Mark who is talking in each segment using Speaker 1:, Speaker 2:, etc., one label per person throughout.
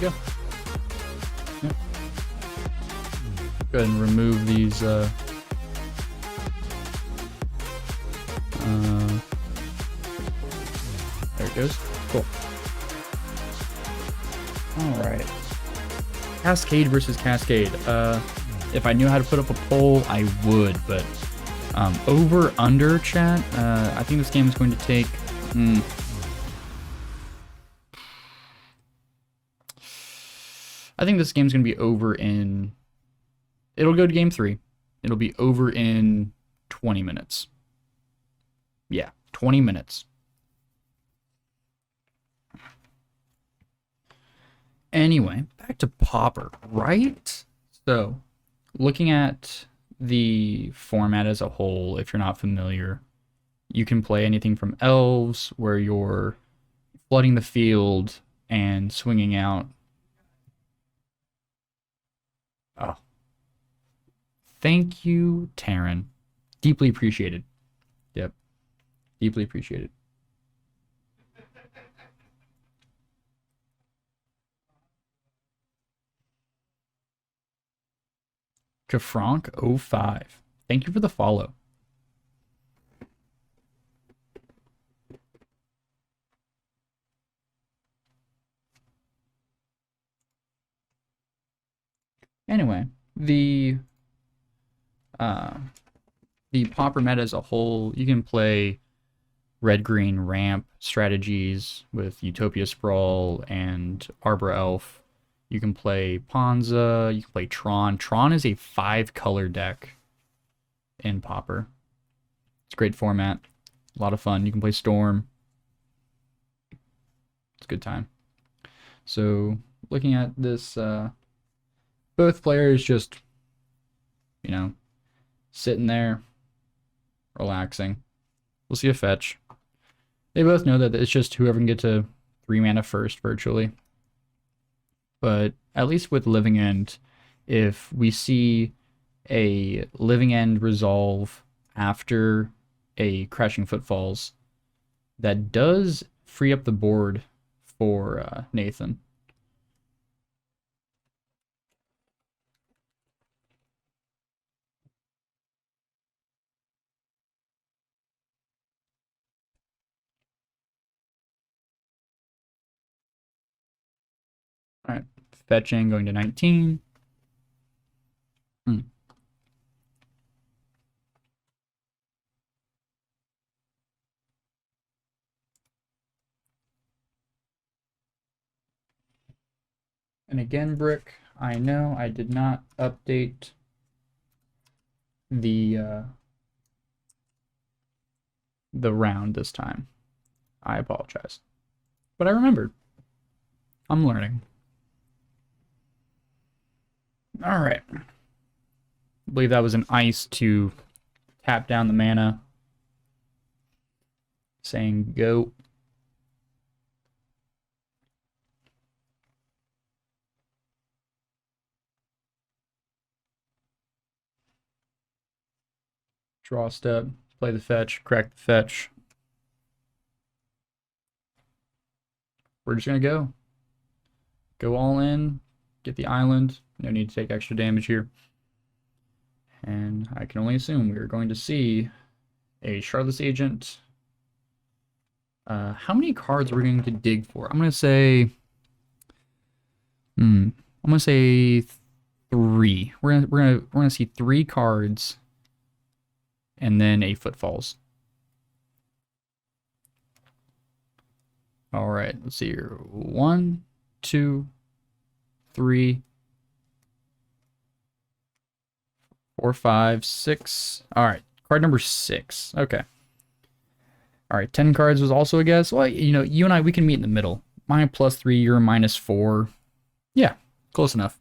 Speaker 1: go. Yep. Go ahead and remove these. There it goes. Cool. All right. Cascade versus Cascade. If I knew how to put up a poll, I would, but over under chat. I think this game is going to take. I think this game's going to be over in. It'll go to game 3. It'll be over in 20 minutes. Yeah, 20 minutes. Anyway, back to Pauper, right? So, looking at the format as a whole, if you're not familiar, you can play anything from elves, where you're flooding the field and swinging out. Oh. Thank you, Taryn. Deeply appreciated. Yep. Deeply appreciated. Kafrank05. Thank you for the follow. Anyway, the Pauper meta as a whole, you can play red-green ramp strategies with Utopia Sprawl and Arbor Elf. You can play Ponza, you can play Tron. Tron is a 5-color deck in Pauper. It's a great format. A lot of fun. You can play Storm. It's a good time. So, looking at this, both players just, you know, sitting there, relaxing. We'll see a fetch. They both know that it's just whoever can get to 3 mana first, virtually. But at least with Living End, if we see a Living End resolve after a Crashing Footfalls, that does free up the board for Nathan. All right, fetching, going to 19. And again, Brick, I know I did not update the round this time. I apologize. But I remembered. I'm learning. All right. I believe that was an ice to tap down the mana. Saying go. Draw step, play the fetch, crack the fetch. We're just going to go. Go all in, get the island. No need to take extra damage here. And I can only assume we are going to see a Shardless Agent. How many cards are we going to dig for? I'm going to say... I'm going to say 3. We're gonna see 3 cards. And then a Footfalls. All right, let's see here. 1, 2, 3, 4, 5, 6. All right, card number 6. Okay. All right, 10 cards was also a guess. Well, you know, you and I, we can meet in the middle. Mine +3, you're -4. Yeah, close enough.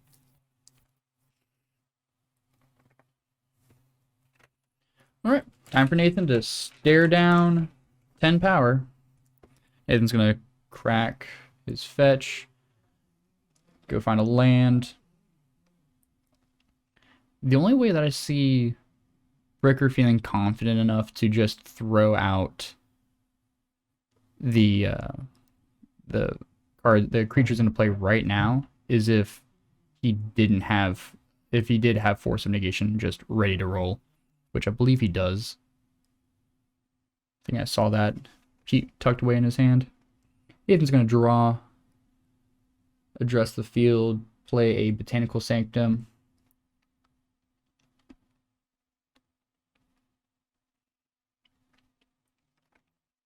Speaker 1: All right, time for Nathan to stare down 10 power. Nathan's going to crack his fetch. Go find a land. The only way that I see Bricker feeling confident enough to just throw out the creatures into play right now is if he didn't have, if he did have Force of Negation just ready to roll, which I believe he does. I think I saw that tucked away in his hand. Ethan's going to draw, address the field, play a Botanical Sanctum.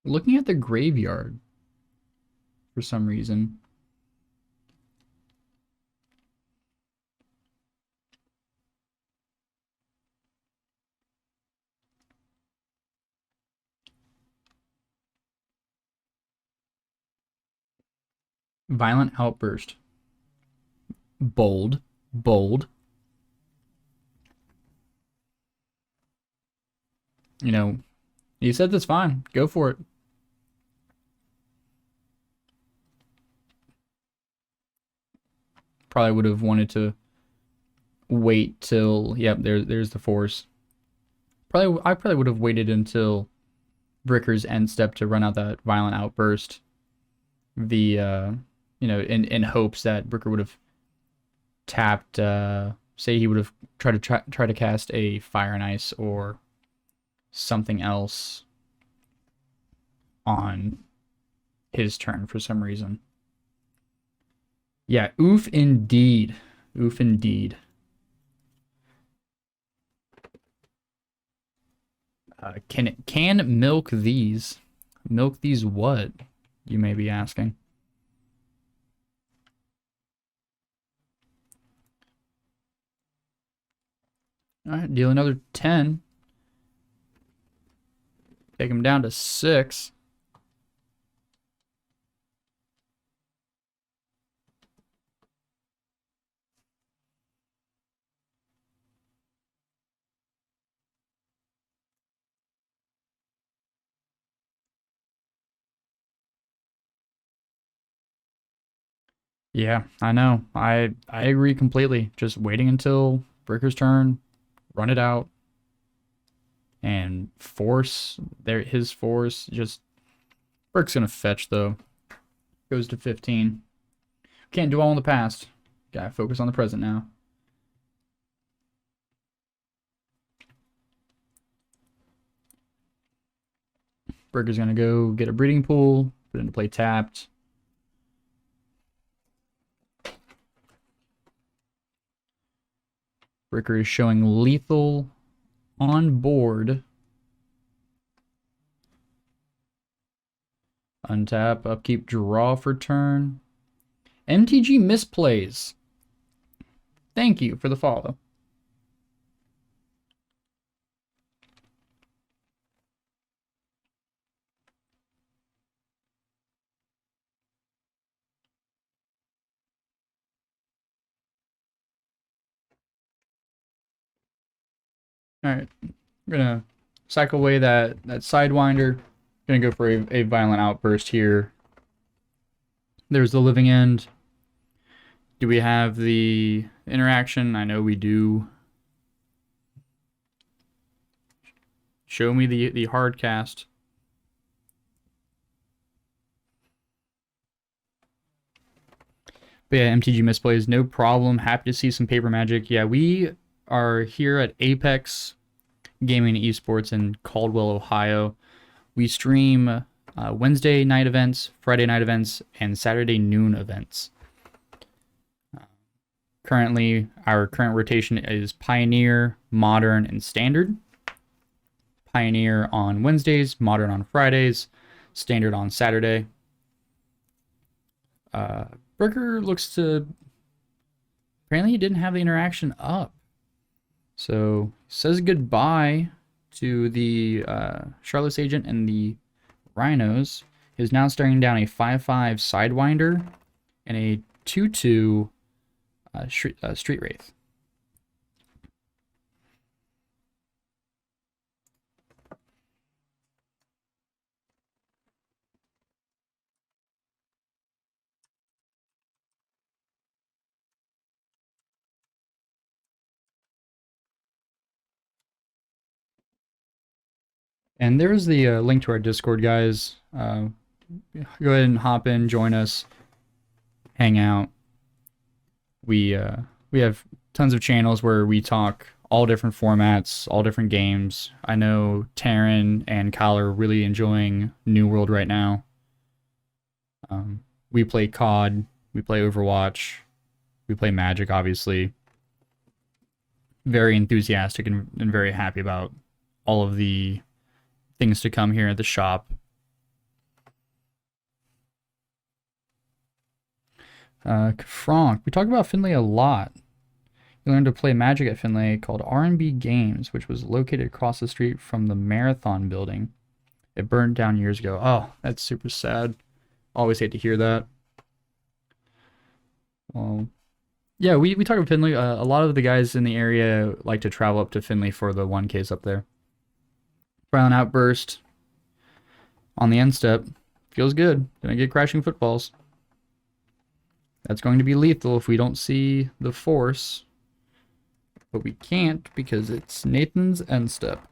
Speaker 1: Looking at the graveyard for some reason. Violent Outburst. Bold. Bold. You know, you said that's fine. Go for it. Probably would have wanted to wait till, yep, there's the Force. I probably would have waited until Bricker's end step to run out that Violent Outburst. You know, in hopes that Bricker would have tapped, say he would have tried to cast a Fire and Ice or something else on his turn for some reason. Yeah, oof indeed. Oof indeed. Can milk these? Milk these what? You may be asking. Alright, deal another 10. Take him down to 6. Yeah, I know. I agree completely. Just waiting until Bricker's turn, run it out, and force his force. Just Brick's gonna fetch though. Goes to 15. Can't dwell on the past. Gotta focus on the present now. Bricker's gonna go get a breeding pool, put it into play tapped. Bricker is showing lethal on board. Untap, upkeep, draw for turn. MTG misplays. Thank you for the follow. Alright, I'm gonna cycle away that Sidewinder. Gonna go for a Violent Outburst here. There's the Living End. Do we have the interaction? I know we do. Show me the hard cast. But yeah, MTG misplays, no problem. Happy to see some paper magic. Yeah, we are here at Apex Gaming and Esports in Caldwell, Ohio. We stream Wednesday night events, Friday night events, and Saturday noon events. Currently, our current rotation is Pioneer, Modern, and Standard. Pioneer on Wednesdays, Modern on Fridays, Standard on Saturday. Bricker looks to... Apparently he didn't have the interaction up. So, says goodbye to the Charlotte's Agent and the Rhinos. Is now staring down a 5/5 Sidewinder and a 2/2 Street Wraith. And there's the link to our Discord, guys. Go ahead and hop in, join us, hang out. We have tons of channels where we talk all different formats, all different games. I know Taryn and Kyle are really enjoying New World right now. We play COD, we play Overwatch, we play Magic, obviously. Very enthusiastic and very happy about all of the things to come here at the shop. Franck, we talk about Finlay a lot. You learned to play Magic at Finlay called R&B Games, which was located across the street from the Marathon building. It burned down years ago. Oh, that's super sad. Always hate to hear that. Well, yeah, we talk about Finlay. A lot of the guys in the area like to travel up to Finlay for the 1Ks up there. Violent Outburst on the end step. Feels good. Gonna get crashing footballs. That's going to be lethal if we don't see the force. But we can't because it's Nathan's end step.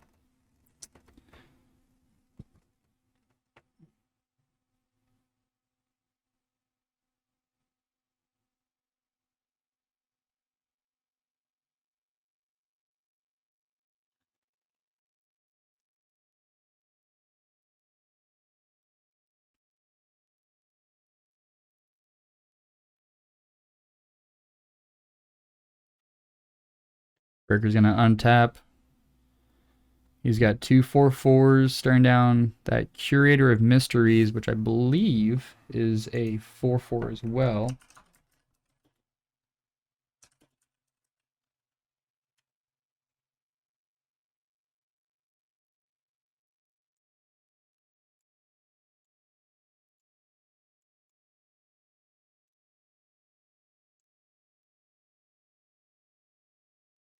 Speaker 1: Burger's gonna untap. He's got 2/4/4s, staring down that Curator of Mysteries, which I believe is a 4/4 as well.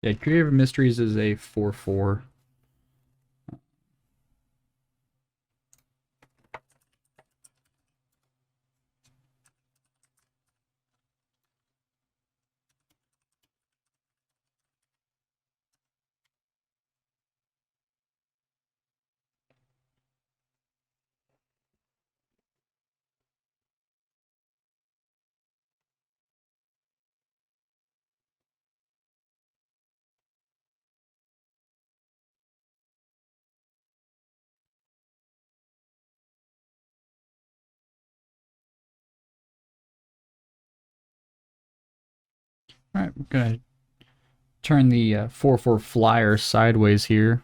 Speaker 1: Yeah, Curator of Mysteries is a 4/4. All right, we're gonna turn the 4/4 flyer sideways here.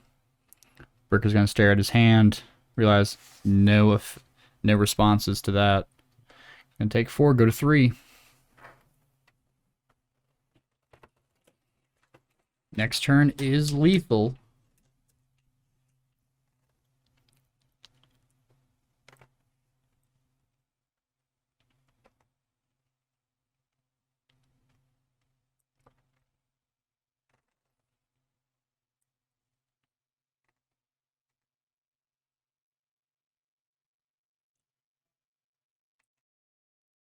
Speaker 1: Burker's gonna stare at his hand, realize no responses to that. Gonna take 4, go to 3. Next turn is lethal.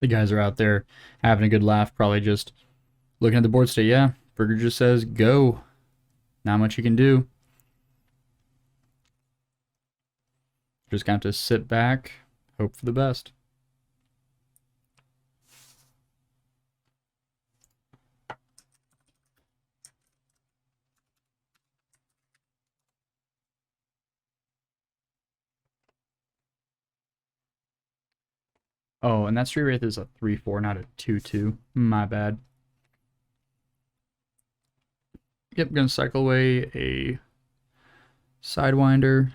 Speaker 1: The guys are out there having a good laugh, probably just looking at the board state. Yeah, Burger just says go. Not much you can do. Just gonna have to sit back, hope for the best. Oh, and that Street Wraith is a 3/4, not a 2/2. My bad. Yep, gonna cycle away a Sidewinder,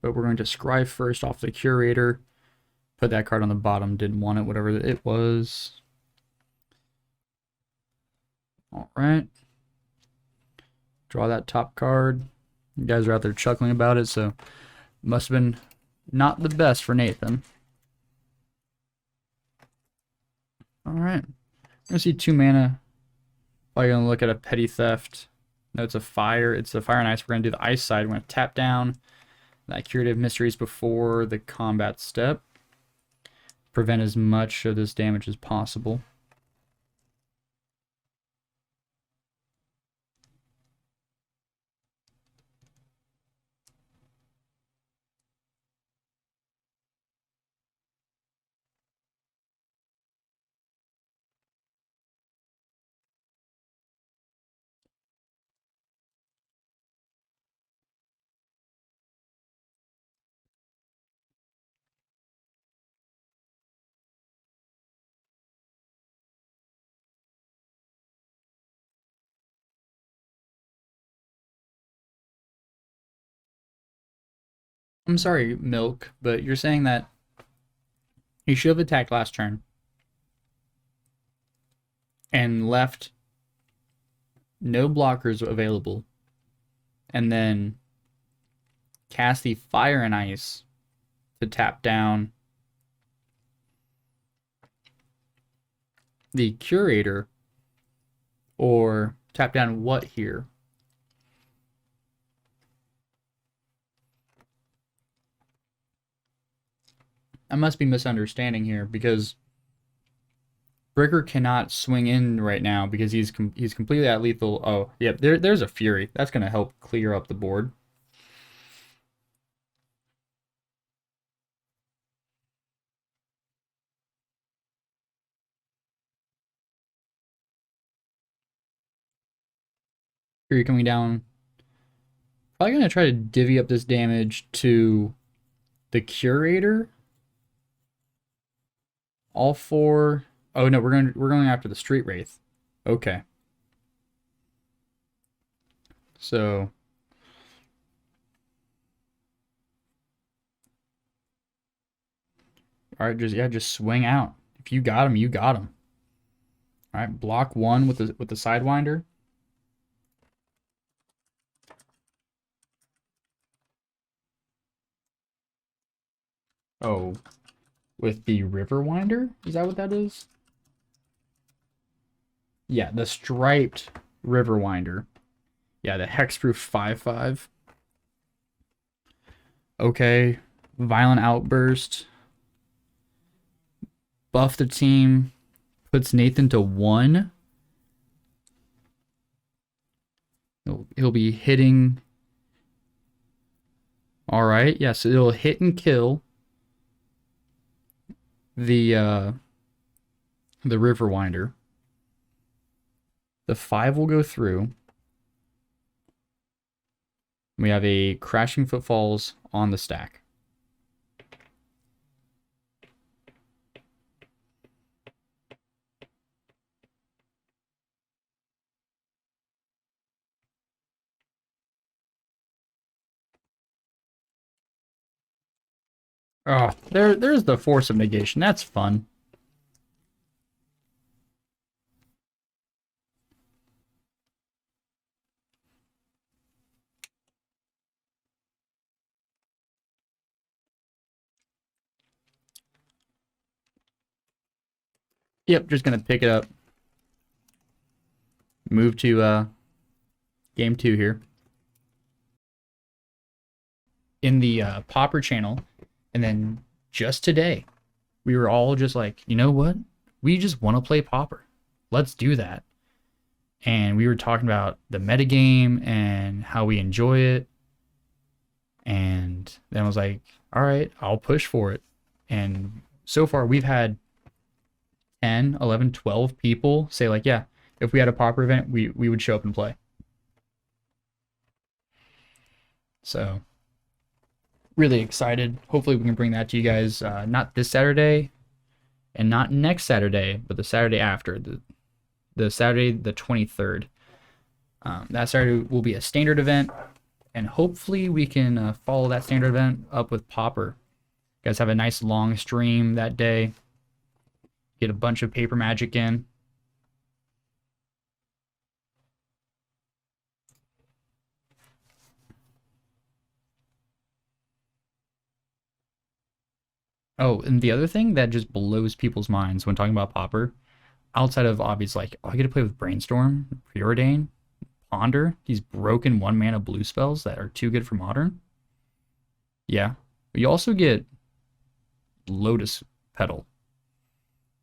Speaker 1: but we're going to scry first off the Curator. Put that card on the bottom, didn't want it, whatever it was. Alright. Draw that top card. You guys are out there chuckling about it, so must have been not the best for Nathan. Alright. I'm gonna see 2 mana. Probably gonna look at a Petty Theft. No, it's a fire. It's a fire and ice. We're gonna do the ice side. We're gonna tap down that Curative Mysteries before the combat step. Prevent as much of this damage as possible. I'm sorry, Milk, but you're saying that he should have attacked last turn and left no blockers available, and then cast the Fire and Ice to tap down the Curator, or tap down what here? I must be misunderstanding here, because Bricker cannot swing in right now because he's completely at lethal. Oh, yeah, there's a Fury. That's going to help clear up the board. Fury coming down. Probably going to try to divvy up this damage to the Curator. All four. Oh no, we're going after the Street Wraith. Okay. So all right, just swing out. If you got him, you got him. All right, block one with the Sidewinder. Oh, with the Riverwinder? Is that what that is? Yeah, the striped Riverwinder. Yeah, the hexproof 5/5. Okay, Violent Outburst. Buff the team. Puts Nathan to 1. He'll be hitting. All right, yeah, so it'll hit and kill the Riverwinder. The 5 will go through. We have a Crashing Footfalls on the stack. Oh, there's the Force of Negation. That's fun. Yep, just gonna pick it up. Move to game 2 here. In the Popper channel, and then just today, we were all just like, you know what? We just want to play Popper. Let's do that. And we were talking about the metagame and how we enjoy it. And then I was like, all right, I'll push for it. And so far, we've had 10, 11, 12 people say, like, yeah, if we had a Popper event, we would show up and play. So, really excited. Hopefully, we can bring that to you guys, not this Saturday and not next Saturday, but the Saturday after, the Saturday the 23rd. That Saturday will be a standard event, and hopefully we can follow that standard event up with Popper. You guys have a nice long stream that day. Get a bunch of paper magic in. Oh, and the other thing that just blows people's minds when talking about Popper, outside of obvious, like, oh, I get to play with Brainstorm, Preordain, Ponder, these broken 1-mana blue spells that are too good for Modern. Yeah. But you also get Lotus Petal.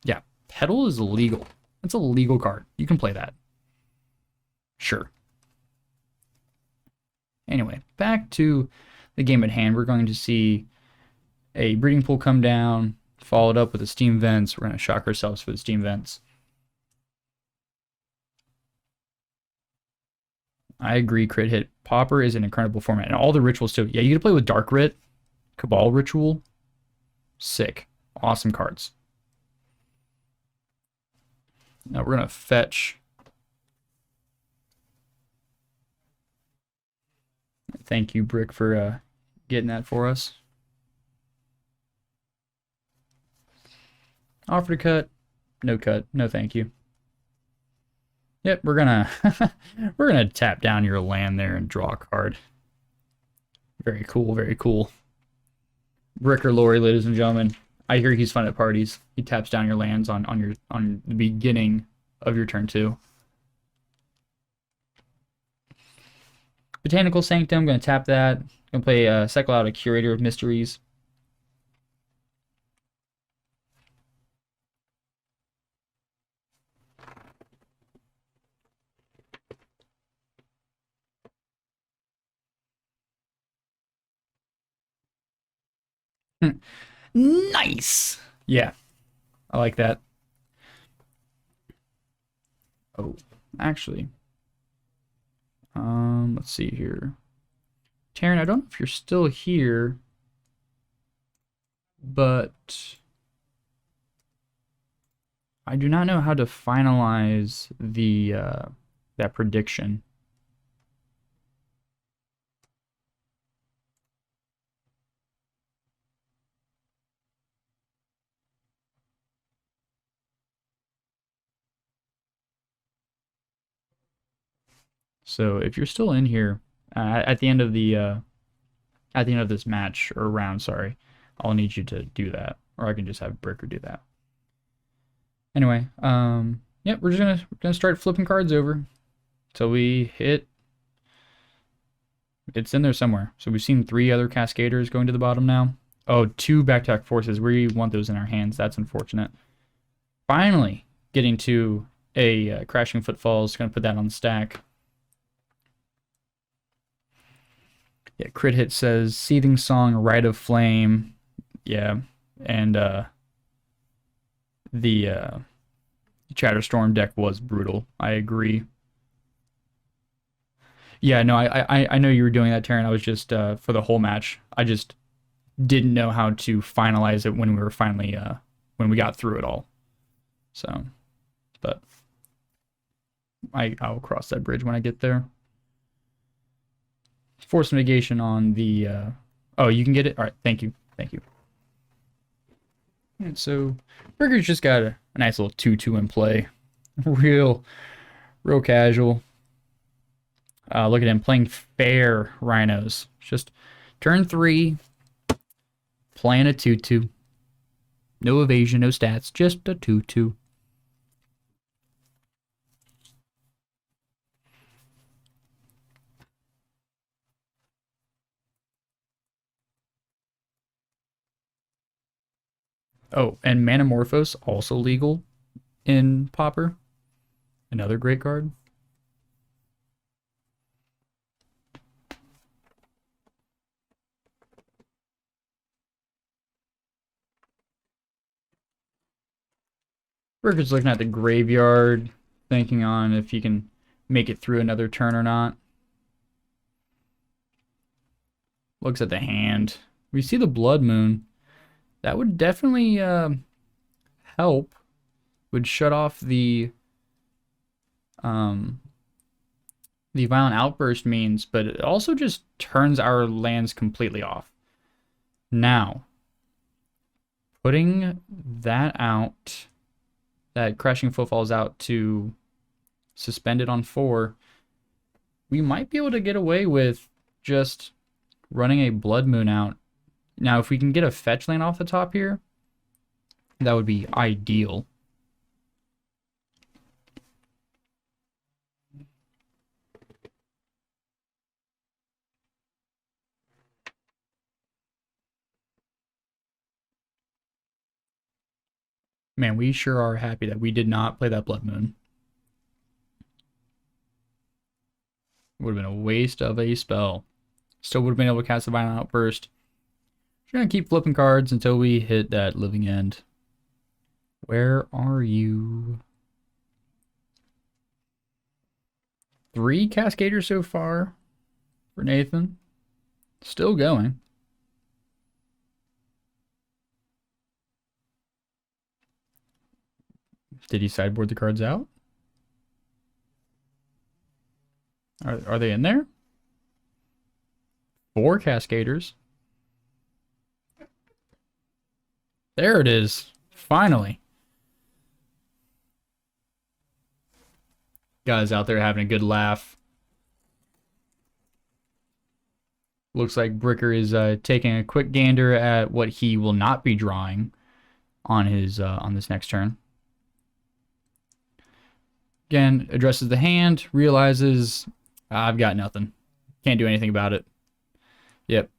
Speaker 1: Yeah, Petal is legal. That's a legal card. You can play that. Sure. Anyway, back to the game at hand. We're going to see a Breeding Pool come down, followed up with the Steam Vents. We're going to shock ourselves for the Steam Vents. I agree, crit hit. Popper is an incredible format. And all the rituals too. Yeah, you get to play with Dark Writ, Cabal Ritual. Sick. Awesome cards. Now we're going to fetch. Thank you, Brick, for getting that for us. Offer to cut. No cut. No thank you. Yep, we're gonna we're gonna tap down your land there and draw a card. Very cool, very cool. Bricker Lori, ladies and gentlemen. I hear he's fun at parties. He taps down your lands on the beginning of your turn 2. Botanical Sanctum, gonna tap that. Gonna play cycle out a Curator of Mysteries. Nice! Yeah, I like that. Oh, actually, let's see here. Taryn, I don't know if you're still here, but I do not know how to finalize the that prediction. So if you're still in here at the end of this match or round, sorry, I'll need you to do that, or I can just have Bricker do that. Anyway, yeah, we're just gonna start flipping cards over till we hit. It's in there somewhere. So we've seen 3 other Cascaders going to the bottom now. Oh, 2 back-to-back forces. We want those in our hands. That's unfortunate. Finally, getting to a Crashing Footfalls. Gonna put that on the stack. Yeah, Crit Hit says Seething Song, Rite of Flame. Yeah, and the Chatterstorm deck was brutal. I agree. Yeah, no, I know you were doing that, Taryn. I was just for the whole match. I just didn't know how to finalize it when we were finally when we got through it all. So, but I'll cross that bridge when I get there. Force negation on the oh, you can get it. All right, thank you. And so Burger's just got a nice little 2/2 in play. Real casual. Look at him playing fair Rhinos. Just turn 3, playing a 2/2. No evasion, no stats, just a 2/2. Oh, and Manamorphose, also legal in Pauper. Another great card. Burger's looking at the graveyard, thinking on if he can make it through another turn or not. Looks at the hand. We see the Blood Moon. That would definitely help. Would shut off the Violent Outburst means, but it also just turns our lands completely off. Now, putting that out, that Crashing Footfalls out to suspend it on 4, we might be able to get away with just running a Blood Moon out. Now, if we can get a fetch land off the top here, that would be ideal. Man, we sure are happy that we did not play that Blood Moon. Would have been a waste of a spell. Still would have been able to cast a Violent Outburst. We're going to keep flipping cards until we hit that Living End. Where are you? 3 Cascaders so far for Nathan. Still going. Did he sideboard the cards out? Are they in there? 4 Cascaders. There it is. Finally. Guys out there having a good laugh. Looks like Bricker is taking a quick gander at what he will not be drawing on his on this next turn. Again, addresses the hand, realizes I've got nothing. Can't do anything about it. Yep.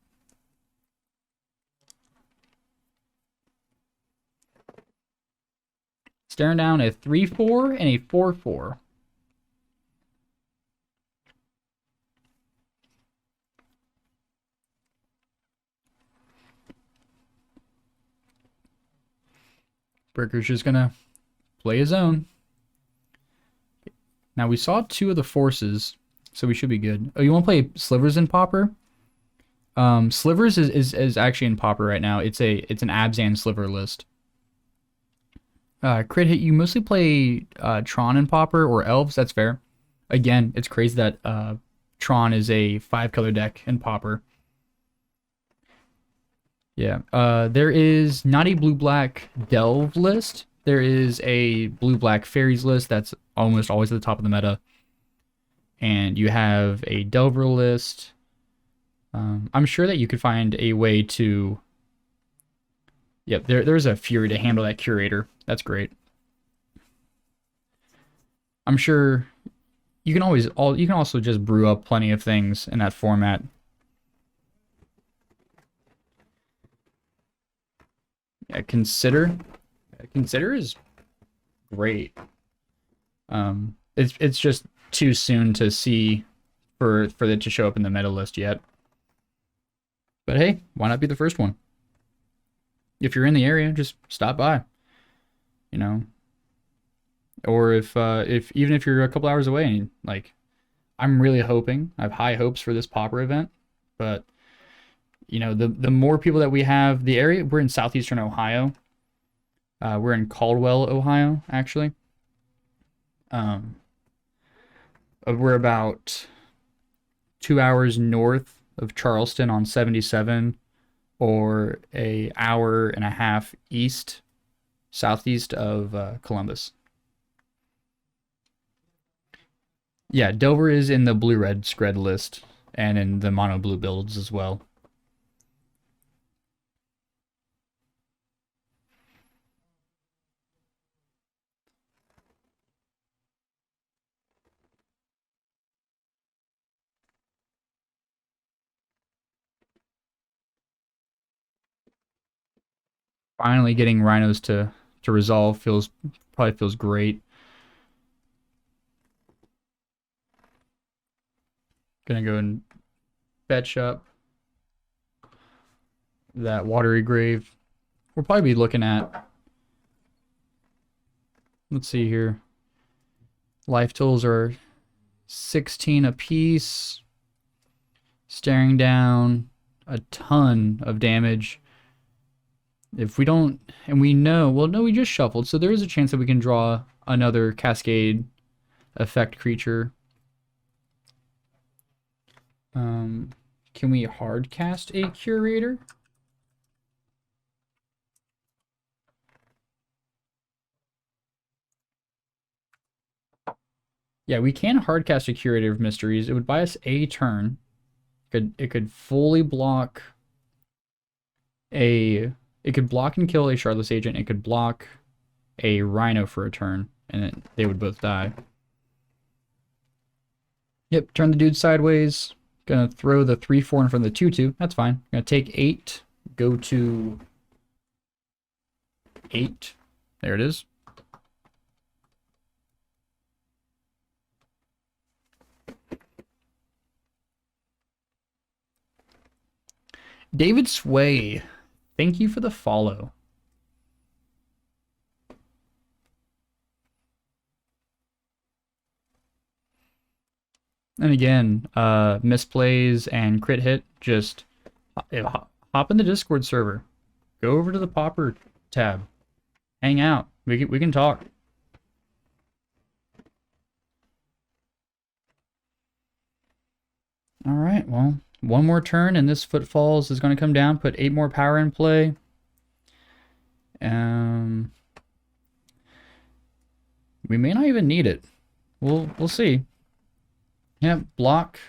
Speaker 1: Staring down a 3/4 and a 4/4. Bricker's just gonna play his own. Now we saw 2 of the forces, so we should be good. Oh, you want to play Slivers in Pauper? Slivers is actually in Pauper right now. It's an Abzan Sliver list. Crit hit, you mostly play Tron in Pauper or Elves, that's fair. Again, it's crazy that Tron is a 5-color deck in Pauper. Yeah. There is not a blue-black Delve list. There is a blue-black Fairies list that's almost always at the top of the meta. And you have a Delver list. I'm sure that you could find a way to... Yep, there's a Fury to handle that Curator. That's great. I'm sure you can also just brew up plenty of things in that format. Yeah, consider is great. It's just too soon to see for it to show up in the meta list yet. But hey, why not be the first one? If you're in the area, just stop by. You know, or if even if you're a couple hours away, and like, I'm really hoping, I have high hopes for this Pauper event, but you know, the more people that we have, the area, we're in southeastern Ohio. We're in Caldwell, Ohio, actually. We're about 2 hours north of Charleston on 77, or a hour and a half southeast of Columbus. Yeah, Dover is in the blue-red Scred list and in the mono-blue builds as well. Finally getting Rhinos to resolve probably feels great. Gonna go and fetch up that Watery Grave. We'll probably be looking at, let's see here. Life totals are 16 apiece. Staring down a ton of damage. If we don't, and we know, well, no, we just shuffled, so there is a chance that we can draw another Cascade effect creature. Can we hard cast a Curator? Yeah, we can hard cast a Curator of Mysteries. It would buy us a turn. It could fully block a... It could block and kill a Shardless Agent. It could block a Rhino for a turn, and they would both die. Yep, turn the dude sideways. Gonna throw the 3/4 in front of the 2/2. That's fine. Gonna take 8. Go to 8. There it is. David Sway, thank you for the follow. And again, misplays and crit hit, just hop in the Discord server. Go over to the Pauper tab. Hang out. We can talk. All right, well, one more turn and this Footfalls is going to come down, put 8 more power in play. Um, we may not even need it. We'll see. Yeah, block.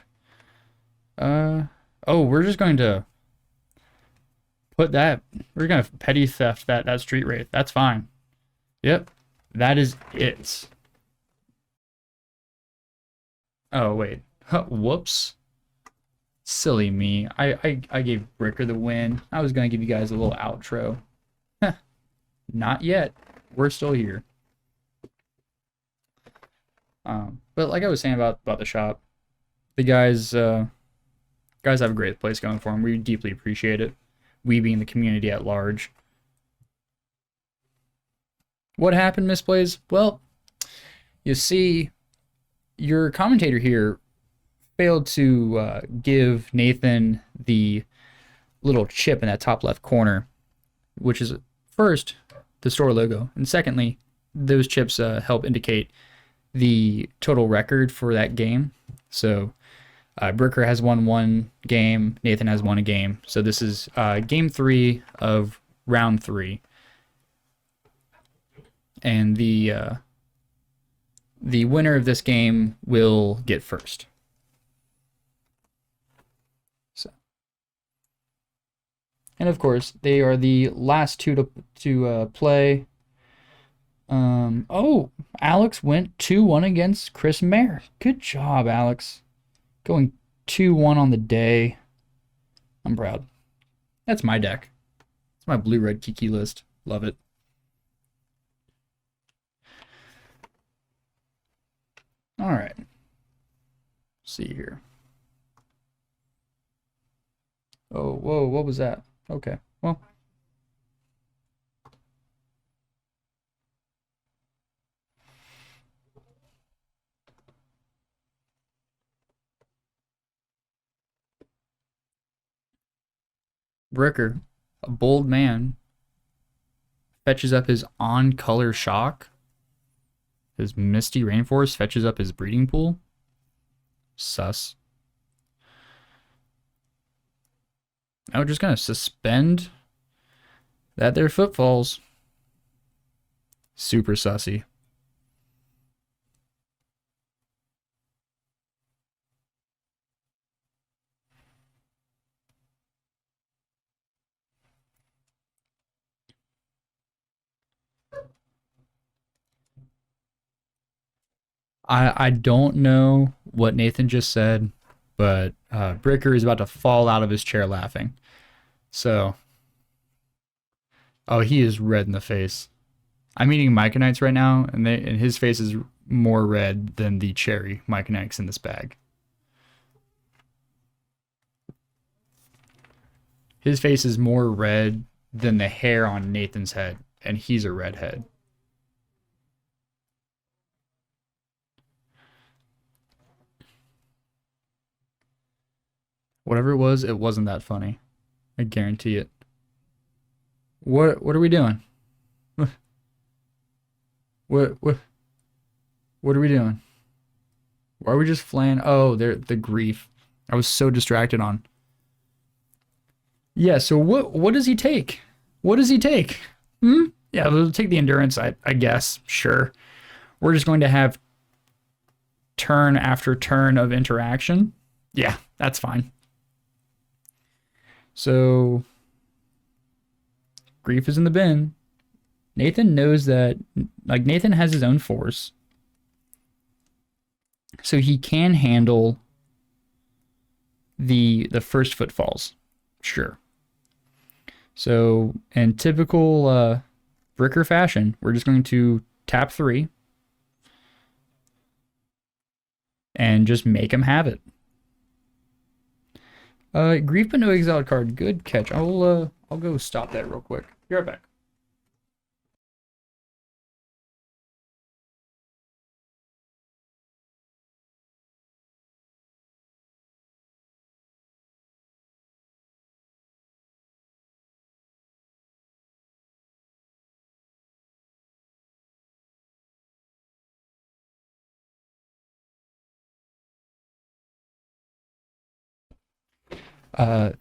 Speaker 1: Oh, we're just going to put that. We're gonna petty theft that street wraith. That's fine. Yep, that is it. Oh wait, whoops. Silly me. I gave Bricker the win. I was gonna give you guys a little outro. Not yet. We're still here. But like I was saying about the shop, the guys have a great place going for them. We deeply appreciate it. We being the community at large. What happened, Misplays? Well, you see, your commentator here failed to give Nathan the little chip in that top left corner, which is first the store logo, and secondly, those chips help indicate the total record for that game. So Bricker has won one game, Nathan has won a game. So this is game 3 of round 3, and the winner of this game will get first. So, and of course, they are the last two to play. Oh, Alex went 2-1 against Chris Mayer. Good job, Alex. Going 2-1 on the day. I'm proud. That's my deck. It's my blue-red Kiki list. Love it. All right. See here. Oh, whoa, what was that? Okay, well. Bricker, a bold man, fetches up his on-color shock. His Misty Rainforest fetches up his breeding pool. Sus. Now we're just going to suspend that there footfalls. Super sussy. I don't know what Nathan just said, but Bricker is about to fall out of his chair laughing. So, oh, he is red in the face. I'm eating Myconites right now, and his face is more red than the cherry Myconites in this bag. His face is more red than the hair on Nathan's head, and he's a redhead. Whatever it wasn't that funny. I guarantee it. What are we doing? What are we doing? Why are we just flaying? Oh, the grief. I was so distracted on. Yeah, so what does he take? What does he take? Yeah, we'll take the endurance, I guess. Sure. We're just going to have turn after turn of interaction. Yeah, that's fine. So grief is in the bin. Nathan knows that, like, Nathan has his own force. So he can handle the first footfalls. Sure. So in typical Bricker fashion, we're just going to tap 3 and just make him have it. Grief but no exiled card. Good catch. I'll go stop that real quick. Be right back.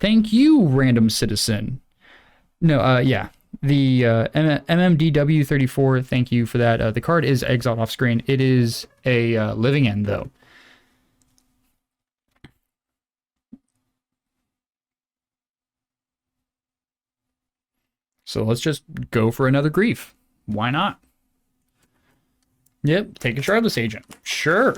Speaker 1: Thank you, random citizen. No, yeah. The MMDW34, thank you for that. The card is exiled off screen. It is a living end, though. So let's just go for another grief. Why not? Yep, take a Shardless Agent. Sure.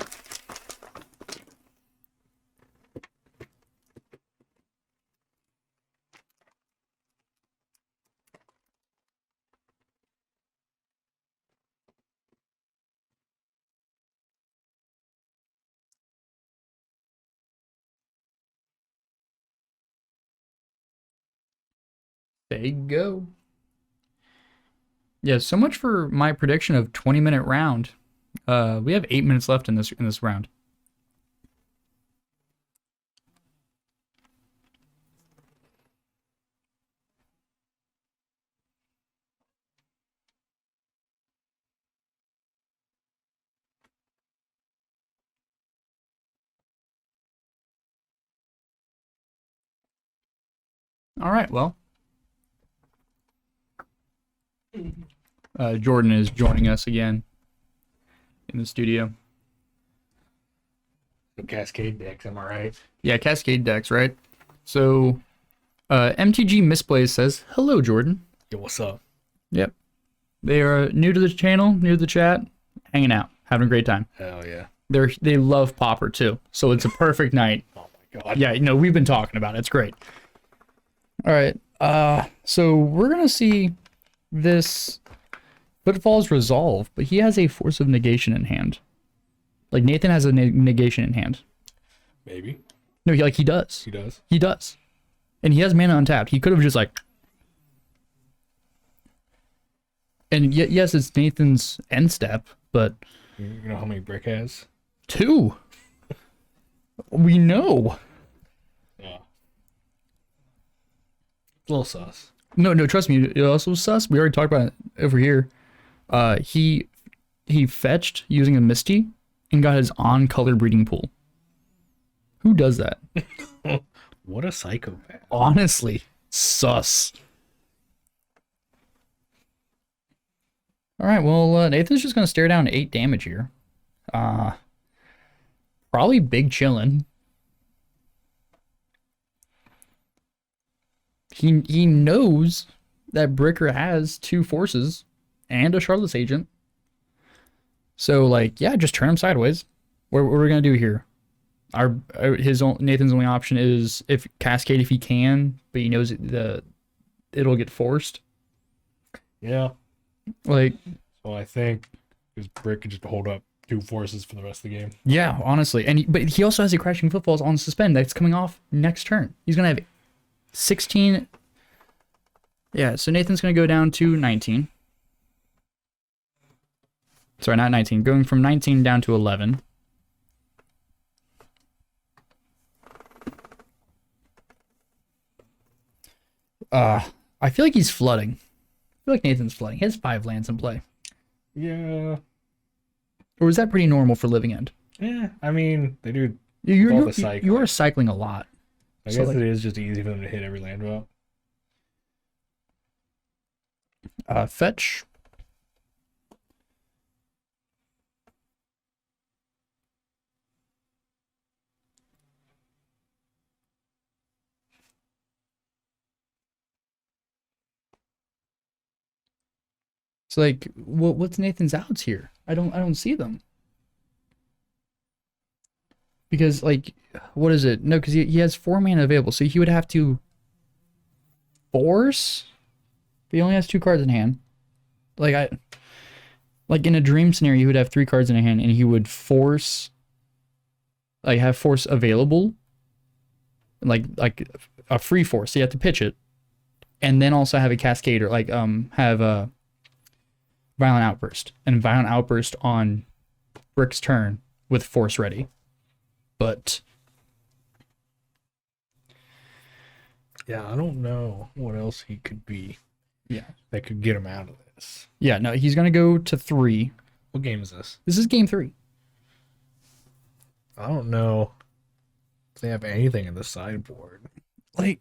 Speaker 1: There you go. Yeah, so much for my prediction of 20-minute round. We have 8 minutes left in this round. All right, well. Jordan is joining us again in the studio.
Speaker 2: Cascade decks, am I right?
Speaker 1: Yeah, Cascade decks, right? So, MTG Misplays says, hello, Jordan.
Speaker 2: Yo, what's up?
Speaker 1: Yep. They are new to the channel, new to the chat, hanging out, having a great time.
Speaker 2: Hell yeah.
Speaker 1: They love Popper, too, so it's a perfect night.
Speaker 2: Oh my god.
Speaker 1: Yeah, we've been talking about it. It's great. All right. So we're going to see this Footfall's Resolve, but he has a Force of Negation in hand. Like, Nathan has a negation in hand.
Speaker 2: Maybe.
Speaker 1: No, he does.
Speaker 2: He does?
Speaker 1: He does. And he has mana untapped. He could have just, like... And yes, it's Nathan's end step, but...
Speaker 2: You know how many Brick has?
Speaker 1: 2. We know.
Speaker 2: Yeah. A little sus.
Speaker 1: No, trust me. It also sus. We already talked about it over here. He fetched using a Misty and got his on-color breeding pool. Who does that?
Speaker 2: What a psychopath.
Speaker 1: Honestly, sus. All right, well, Nathan's just gonna stare down 8 damage here. Probably big chillin'. He knows that Bricker has 2 forces and a Shardless Agent. So, like, yeah, just turn him sideways. What are we gonna do here? Nathan's only option is if Cascade if he can, but he knows it'll get forced.
Speaker 2: Yeah.
Speaker 1: Like,
Speaker 2: so I think his Brick can just hold up 2 forces for the rest of the game.
Speaker 1: Yeah, honestly, but he also has a Crashing Footfalls on suspend that's coming off next turn. He's gonna have 16. Yeah, so Nathan's gonna go down to 19. Sorry, not 19. Going from 19 down to 11. I feel like he's flooding. I feel like Nathan's flooding. He has 5 lands in play.
Speaker 2: Yeah.
Speaker 1: Or is that pretty normal for Living End?
Speaker 2: Yeah, I mean, they do
Speaker 1: You're cycling a lot.
Speaker 2: I guess it is just easy for them to hit every land drop.
Speaker 1: Fetch. It's like, what's Nathan's outs here? I don't see them. Because, like, what is it? No, because he has 4 mana available, so he would have to force. But he only has 2 cards in hand. Like in a dream scenario, he would have 3 cards in hand, and he would force, like, have force available, like a free force. So you have to pitch it, and then also have a cascade or like have a violent outburst and violent outburst on Brick's turn with force ready. But
Speaker 2: yeah, I don't know what else he could be.
Speaker 1: Yeah,
Speaker 2: that could get him out of this.
Speaker 1: Yeah, no, he's gonna go to 3.
Speaker 2: What game is this?
Speaker 1: This is game 3.
Speaker 2: I don't know if they have anything in the sideboard.
Speaker 1: Like,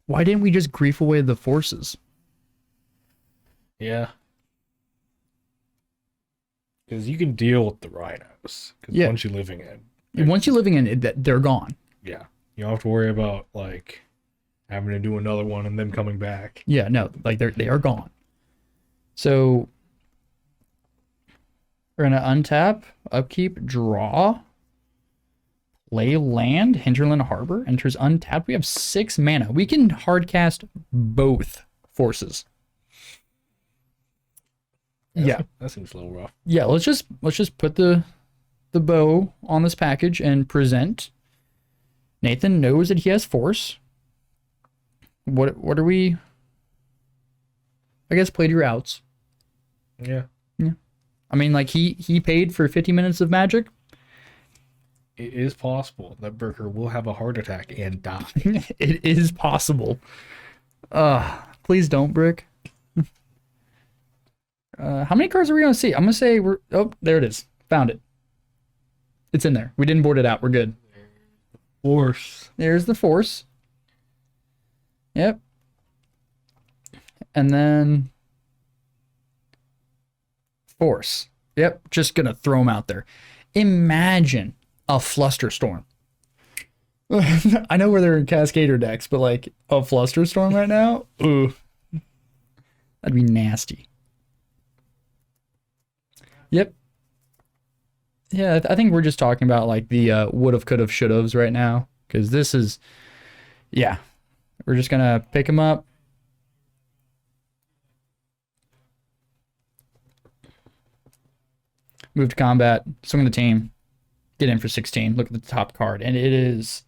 Speaker 1: Why didn't we just grief away the forces?
Speaker 2: Yeah. Because you can deal with the rhinos. Because
Speaker 1: Yeah.
Speaker 2: once you're living in,
Speaker 1: Once you're living in it, they're gone.
Speaker 2: yeah, you don't have to worry about like having to do another one and them coming back.
Speaker 1: Yeah, no, like they are gone. So we're gonna untap, upkeep, draw, play land, Hinterland Harbor, enters untapped. We have 6 mana. We can hardcast both forces. Yeah.
Speaker 2: That seems a little rough.
Speaker 1: Yeah, let's just put the bow on this package and present. Nathan knows that he has force. What are we? I guess play to your outs.
Speaker 2: Yeah.
Speaker 1: Yeah. I mean, like he paid for 50 minutes of magic.
Speaker 2: It is possible that Burker will have a heart attack and die.
Speaker 1: It is possible. Please don't, Brick. How many cards are we gonna see? I'm gonna say we're. Oh, there it is. Found it. It's in there. We didn't board it out. We're good.
Speaker 2: Force.
Speaker 1: There's the force. Yep. And then force. Yep. Just gonna throw them out there. Imagine a Flusterstorm. I know where they're in Cascader decks, but like a Flusterstorm right now, ooh, that'd be nasty. Yep. Yeah, I think we're just talking about like the would've, could've, should've's right now, because this is, yeah, we're just gonna pick them up. Move to combat, swing the team, get in for 16. Look at the top card, and it is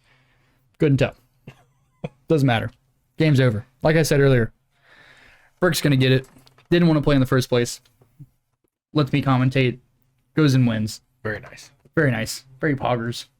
Speaker 1: good and tough. Doesn't matter. Game's over. Like I said earlier, Brick's gonna get it. Didn't want to play in the first place. Lets me commentate. Goes and wins.
Speaker 2: Very nice.
Speaker 1: Very nice. Very poggers.